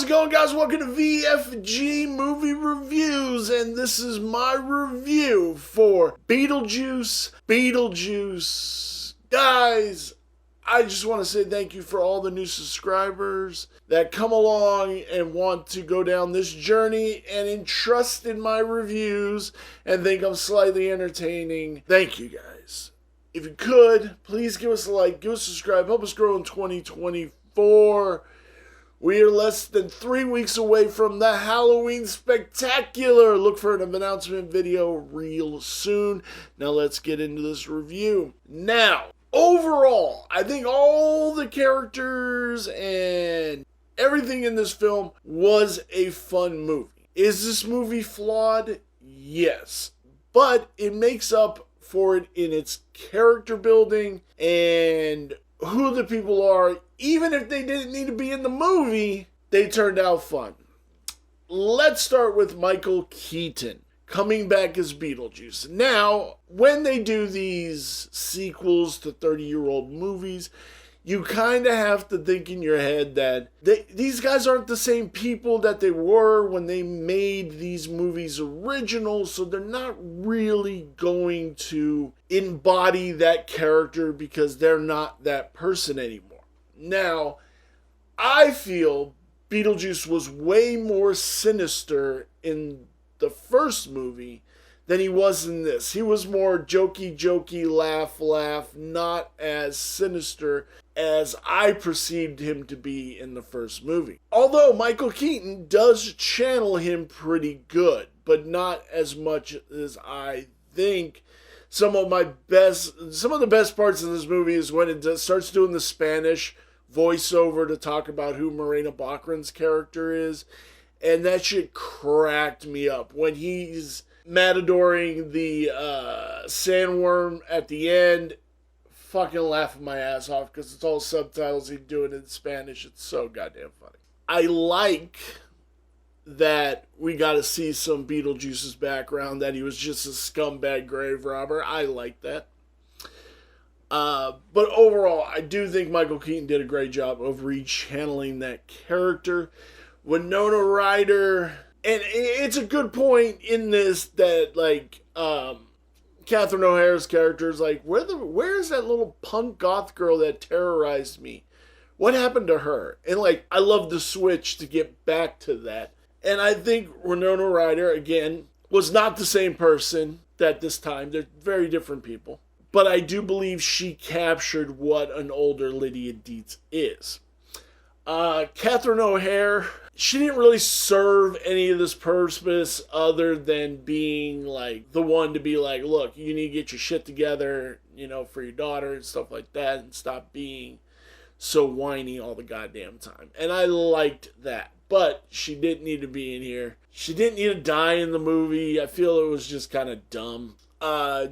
How's it going, guys? Welcome to VFG Movie Reviews, and this is my review for Beetlejuice. Guys, I just want to say thank you for all the new subscribers that come along and want to go down this journey and entrust in my reviews and think I'm slightly entertaining. Thank you, guys. If you could, please give us a like, give us a subscribe, help us grow in 2024. We are less than 3 weeks away from the Halloween Spectacular. Look for an announcement video real soon. Now let's get into this review. Now, overall, I think all the characters and everything in this film was a fun movie. Is this movie flawed? Yes. But it makes up for it in its character building and who the people are. Even if they didn't need to be in the movie, they turned out fun. Let's start with Michael Keaton coming back as Beetlejuice. Now, when they do these sequels to 30-year-old movies, you kind of have to think in your head that these guys aren't the same people that they were when they made these movies original, so they're not really going to embody that character because they're not that person anymore. Now, I feel Beetlejuice was way more sinister in the first movie than he was in this. He was more jokey, laugh, not as sinister as I perceived him to be in the first movie. Although Michael Keaton does channel him pretty good, but not as much as I think. Some of the best parts of this movie is when it starts doing the Spanish voiceover to talk about who Morena Baccarin's character is, and that shit cracked me up. When he's matadoring the sandworm at the end, fucking laughing my ass off because it's all subtitles he's doing in Spanish. It's so goddamn funny. I like that we got to see some Beetlejuice's background, that he was just a scumbag grave robber. I like that. But overall, I do think Michael Keaton did a great job of rechanneling that character. Winona Ryder, and it's a good point in this that, like, Catherine O'Hara's character is like, where is that little punk goth girl that terrorized me? What happened to her? And, like, I love the switch to get back to that. And I think Winona Ryder, again, was not the same person at this time. They're very different people. But I do believe she captured what an older Lydia Deetz is. Catherine O'Hara, she didn't really serve any of this purpose other than being like the one to be like, look, you need to get your shit together, for your daughter and stuff like that, and stop being so whiny all the goddamn time. And I liked that. But she didn't need to be in here. She didn't need to die in the movie. I feel it was just kind of dumb.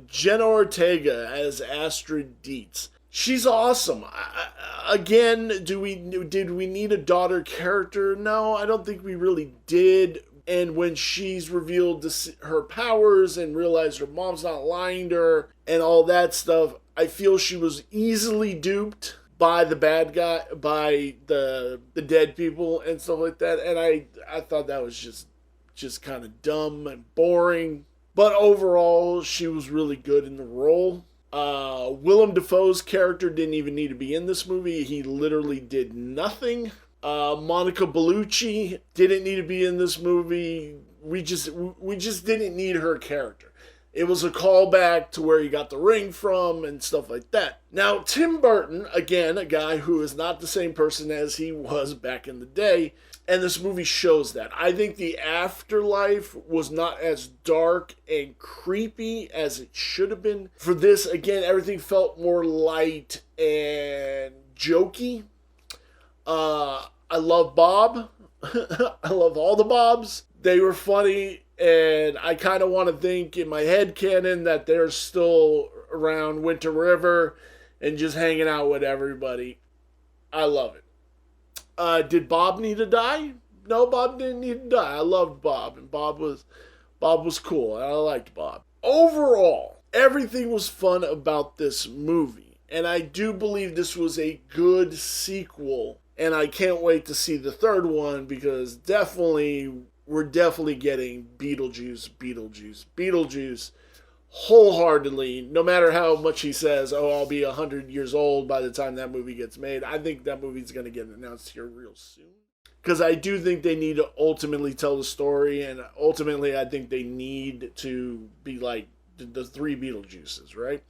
Jenna Ortega as Astrid Dietz. She's awesome. Again, did we need a daughter character? No, I don't think we really did. And when she's revealed her powers and realized her mom's not lying to her and all that stuff, I feel she was easily duped by the bad guy, by the dead people and stuff like that. And I thought that was just kind of dumb and boring. But overall, she was really good in the role. Willem Dafoe's character didn't even need to be in this movie. He literally did nothing. Monica Bellucci didn't need to be in this movie. We just didn't need her character. It was a callback to where he got the ring from and stuff like that. Now, Tim Burton, again, a guy who is not the same person as he was back in the day, and this movie shows that. I think the afterlife was not as dark and creepy as it should have been. For this, again, everything felt more light and jokey. I love Bob. I love all the Bobs. They were funny, and I kind of want to think in my head canon that they're still around Winter River and just hanging out with everybody. I love it. Did Bob need to die? No, Bob didn't need to die. I loved Bob, and Bob was cool, and I liked Bob. Overall, everything was fun about this movie, and I do believe this was a good sequel And I can't wait to see the third one because we're definitely getting Beetlejuice wholeheartedly, no matter how much he says, oh, I'll be 100 years old by the time that movie gets made. I think that movie's going to get announced here real soon. Because I do think they need to ultimately tell the story, and ultimately I think they need to be like the three Beetlejuices, right?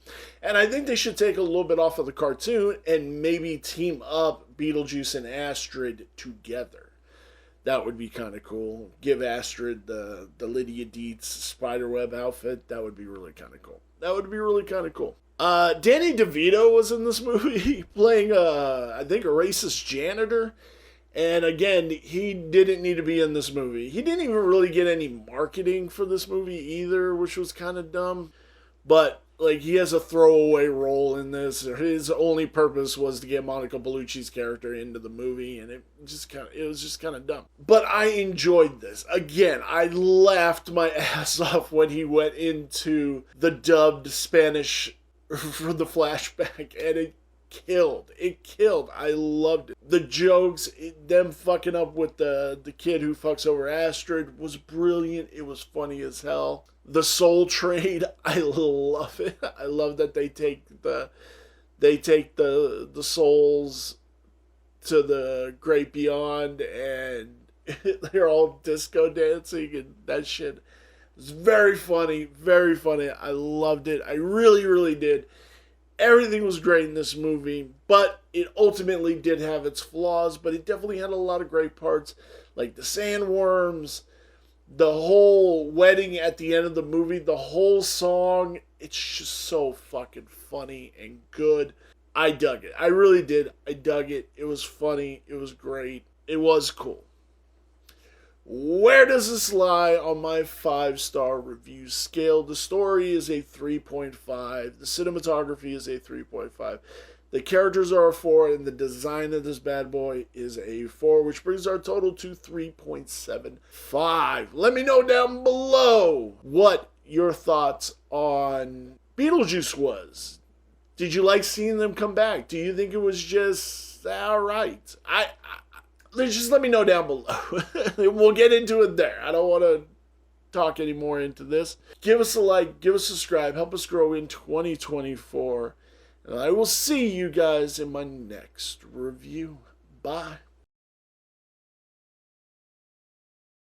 And I think they should take a little bit off of the cartoon and maybe team up Beetlejuice and Astrid together. That would be kind of cool. Give Astrid the Lydia Dietz spiderweb outfit. That would be really kind of cool. Danny DeVito was in this movie playing, I think, a racist janitor. And again, he didn't need to be in this movie. He didn't even really get any marketing for this movie either, which was kind of dumb. But, like, he has a throwaway role in this. His only purpose was to get Monica Bellucci's character into the movie, and it was just kind of dumb. But I enjoyed this. Again, I laughed my ass off when he went into the dubbed Spanish for the flashback, and it killed. I loved it. The jokes, them fucking up with the kid who fucks over Astrid was brilliant. It was funny as hell. The soul trade, I love it. I love that they take the souls to the great beyond, and they're all disco dancing, and that shit was very funny. I loved it. I really, really did. Everything was great in this movie, but it ultimately did have its flaws, but it definitely had a lot of great parts, like the sandworms, the whole wedding at the end of the movie, the whole song. It's just so fucking funny and good. I dug it. I really did. I dug it. It was funny. It was great. It was cool. Where does this lie on my 5-star review scale? The story is a 3.5. The cinematography is a 3.5. The characters are a 4, and the design of this bad boy is a 4, which brings our total to 3.75. Let me know down below what your thoughts on Beetlejuice was. Did you like seeing them come back? Do you think it was just alright? Just let me know down below. We'll get into it there. I don't want to talk any more into this. Give us a like, give us a subscribe, help us grow in 2024. And I will see you guys in my next review. Bye.